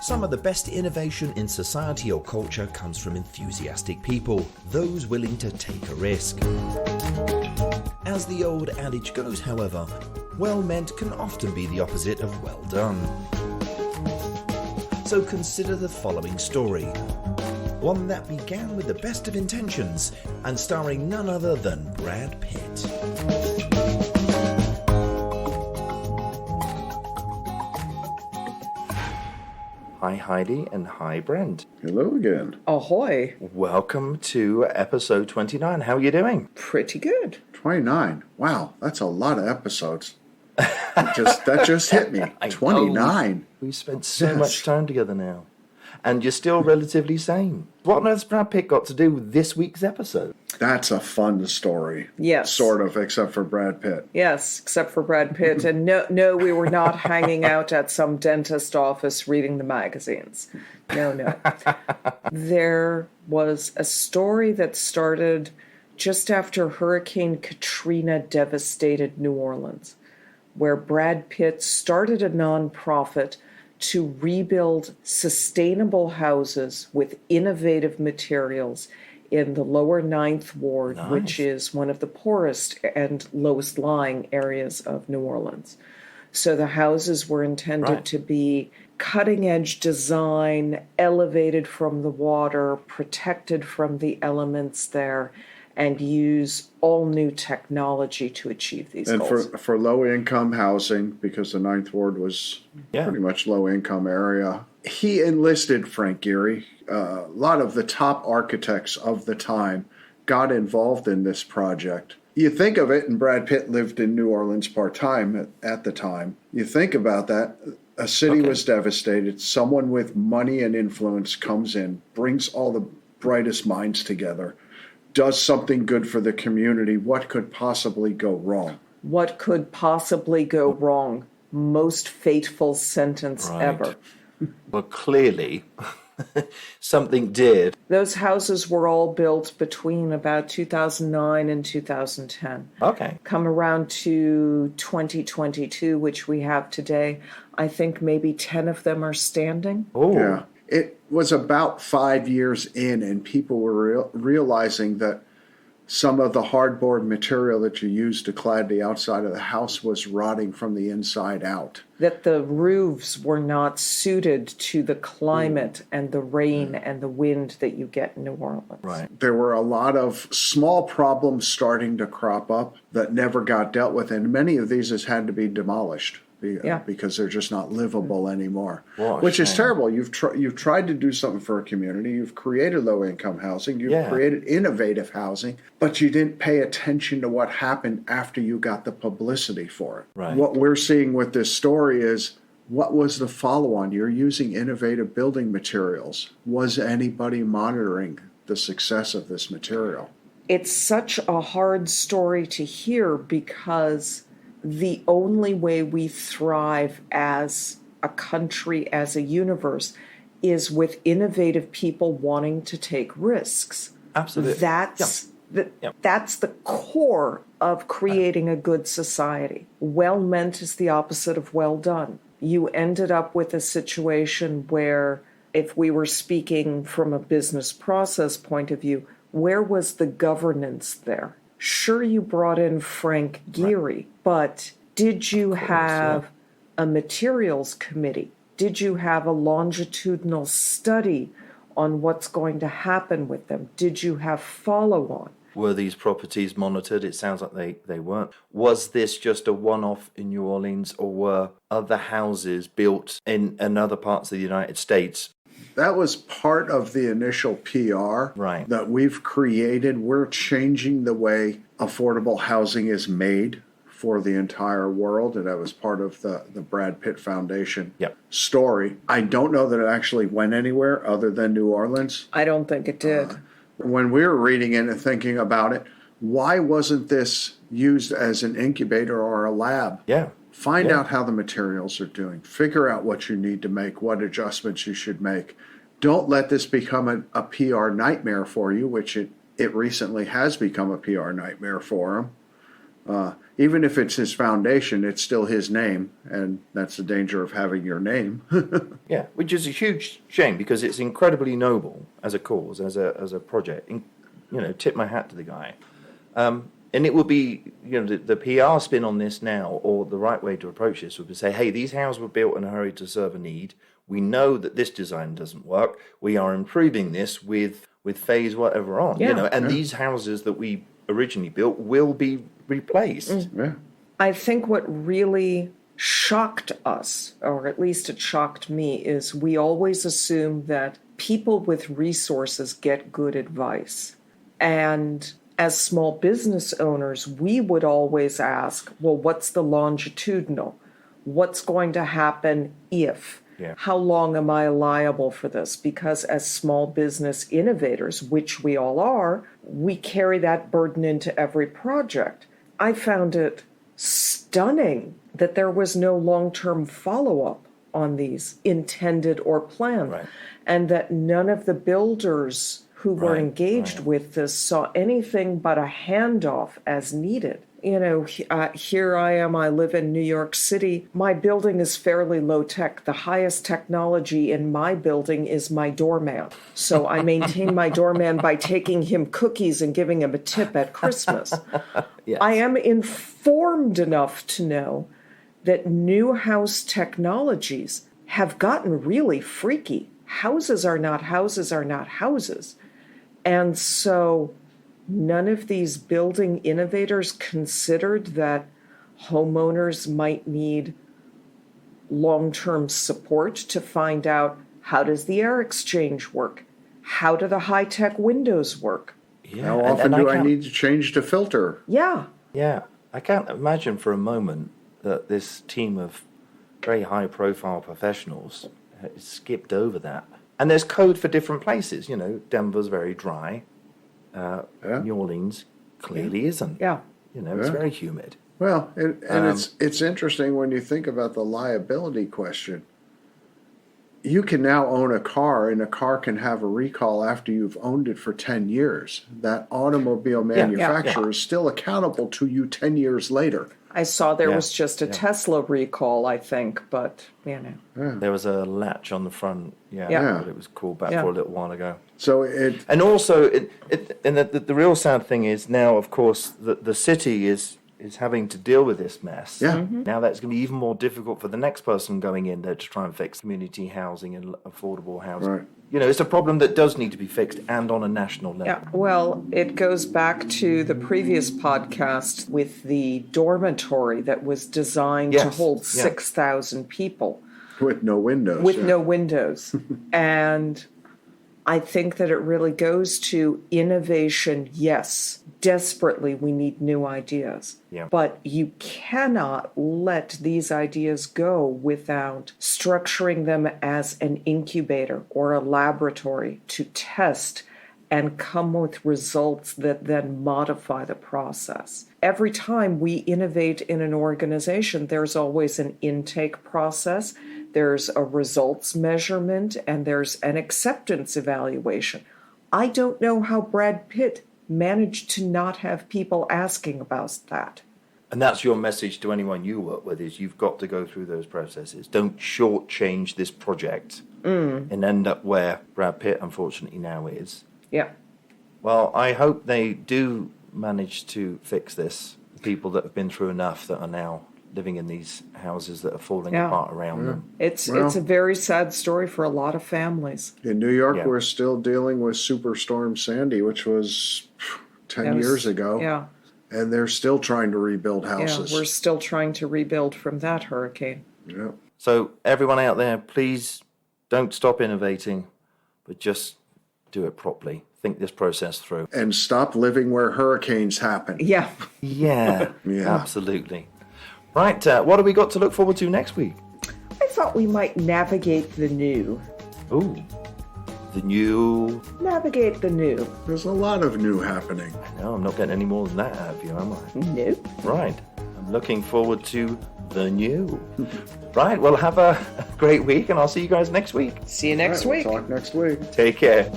Some of the best innovation in society or culture comes from enthusiastic people, those willing to take a risk. As the old adage goes, however, well meant can often be the opposite of well done. So consider the following story. One that began with the best of intentions and starring none other than Brad Pitt. Hi Heidi and hi Brent. Hello again. Ahoy. Welcome to episode 29. How are you doing? Pretty good. 29. Wow, that's a lot of episodes. That just hit me. 29. We spent so much time together now. And you're still relatively sane. What on earth's Brad Pitt got to do with this week's episode? That's a fun story. Yes. Sort of, except for Brad Pitt. Yes, except for Brad Pitt. And no, we were not hanging out at some dentist office reading the magazines. No. There was a story that started just after Hurricane Katrina devastated New Orleans, where Brad Pitt started a nonprofit to rebuild sustainable houses with innovative materials in the lower Ninth Ward, Nice. which is one of the poorest and lowest lying areas of New Orleans. So the houses were intended to be cutting edge design, elevated from the water, protected from the elements there, and use all new technology to achieve these goals. And for low-income housing, because the Ninth Ward was pretty much low-income area, he enlisted Frank Gehry. A lot of the top architects of the time got involved in this project. You think of it, and Brad Pitt lived in New Orleans part-time at the time. You think about that. A city was devastated. Someone with money and influence comes in, brings all the brightest minds together, does something good for the community. What could possibly go wrong? What could possibly go wrong? Most fateful sentence ever. Well, clearly, something did. Those houses were all built between about 2009 and 2010. Okay. Come around to 2022, which we have today, I think maybe 10 of them are standing. Oh. Yeah. It was about 5 years in, and people were realizing that some of the hardboard material that you used to clad the outside of the house was rotting from the inside out. That the roofs were not suited to the climate and the rain and the wind that you get in New Orleans. Right. There were a lot of small problems starting to crop up that never got dealt with, and many of these has had to be demolished. Because they're just not livable anymore, which is terrible. You've tried to do something for a community. You've created low-income housing. You've created innovative housing, but you didn't pay attention to what happened after you got the publicity for it. Right. What we're seeing with this story is, what was the follow-on? You're using innovative building materials. Was anybody monitoring the success of this material? It's such a hard story to hear because the only way we thrive as a country, as a universe, is with innovative people wanting to take risks. Absolutely. That's the core of creating a good society. Well meant is the opposite of well done. You ended up with a situation where, if we were speaking from a business process point of view, where was the governance there? Sure, you brought in Frank Gehry, but did you have a materials committee? Did you have a longitudinal study on what's going to happen with them? Did you have follow-on? Were these properties monitored? It sounds like they weren't. Was this just a one-off in New Orleans, or were other houses built in other parts of the United States? That was part of the initial PR that we've created. We're changing the way affordable housing is made for the entire world, and that was part of the Brad Pitt Foundation story. I don't know that it actually went anywhere other than New Orleans. I don't think it did. When we were reading it and thinking about it, why wasn't this used as an incubator or a lab? Find out how the materials are doing. Figure out what you need to make, what adjustments you should make. Don't let this become a PR nightmare for you, which it recently has become a PR nightmare for them. Even if it's his foundation, it's still his name, and that's the danger of having your name. Yeah, which is a huge shame because it's incredibly noble as a cause, as a project. Tip my hat to the guy. And it would be, the PR spin on this now, or the right way to approach this would be say, hey, these houses were built in a hurry to serve a need. We know that this design doesn't work. We are improving this with phase whatever on, these houses that we originally built will be replaced. Yeah. I think what really shocked us, or at least it shocked me, is we always assume that people with resources get good advice. And as small business owners, we would always ask, well, what's the longitudinal? What's going to happen if? Yeah. How long am I liable for this? Because as small business innovators, which we all are, we carry that burden into every project. I found it stunning that there was no long-term follow-up on these, intended or planned, Right. and that none of the builders who were engaged with this saw anything but a handoff as needed. Here I am, I live in New York City. My building is fairly low tech. The highest technology in my building is my doorman. So I maintain my doorman by taking him cookies and giving him a tip at Christmas. Yes. I am informed enough to know that new house technologies have gotten really freaky. Houses are not houses are not houses. And so none of these building innovators considered that homeowners might need long-term support to find out, how does the air exchange work? How do the high-tech windows work? Yeah. How often do I need to change the filter? Yeah. Yeah. I can't imagine for a moment that this team of very high-profile professionals skipped over that. And there's code for different places. Denver's very dry. New Orleans clearly isn't. Yeah. It's very humid. Well, it's interesting when you think about the liability question. You can now own a car, and a car can have a recall after you've owned it for 10 years. That automobile manufacturer is still accountable to you 10 years later. I saw there was just a Tesla recall, I think, but, There was a latch on the front, but it was called back for a little while ago. So And also, the real sad thing is now, of course, the city is having to deal with this mess. Yeah. Mm-hmm. Now that's going to be even more difficult for the next person going in there to try and fix community housing and affordable housing. Right. It's a problem that does need to be fixed, and on a national level. Yeah, well, it goes back to the previous podcast with the dormitory that was designed to hold 6,000 people. with no windows. With no windows. And I think that it really goes to innovation. Yes, desperately we need new ideas. Yeah. But you cannot let these ideas go without structuring them as an incubator or a laboratory to test and come with results that then modify the process. Every time we innovate in an organization, there's always an intake process, there's a results measurement, and there's an acceptance evaluation. I don't know how Brad Pitt managed to not have people asking about that. And that's your message to anyone you work with, is you've got to go through those processes. Don't shortchange this project and end up where Brad Pitt unfortunately now is. Yeah. Well, I hope they do manage to fix this. People that have been through enough that are now living in these houses that are falling apart around them. It's a very sad story for a lot of families. In New York, we're still dealing with Superstorm Sandy, which was 10 years ago. Yeah. And they're still trying to rebuild houses. Yeah, we're still trying to rebuild from that hurricane. Yeah. So everyone out there, please don't stop innovating, but just do it properly. Think this process through. And stop living where hurricanes happen. Yeah. Yeah, Yeah. absolutely. Right, what have we got to look forward to next week? I thought we might navigate the new. Ooh, the new... Navigate the new. There's a lot of new happening. No, I'm not getting any more than that out of you, am I? Nope. Right. I'm looking forward to the new. Right, well, have a great week, and I'll see you guys next week. See you next week. We'll talk next week. Take care.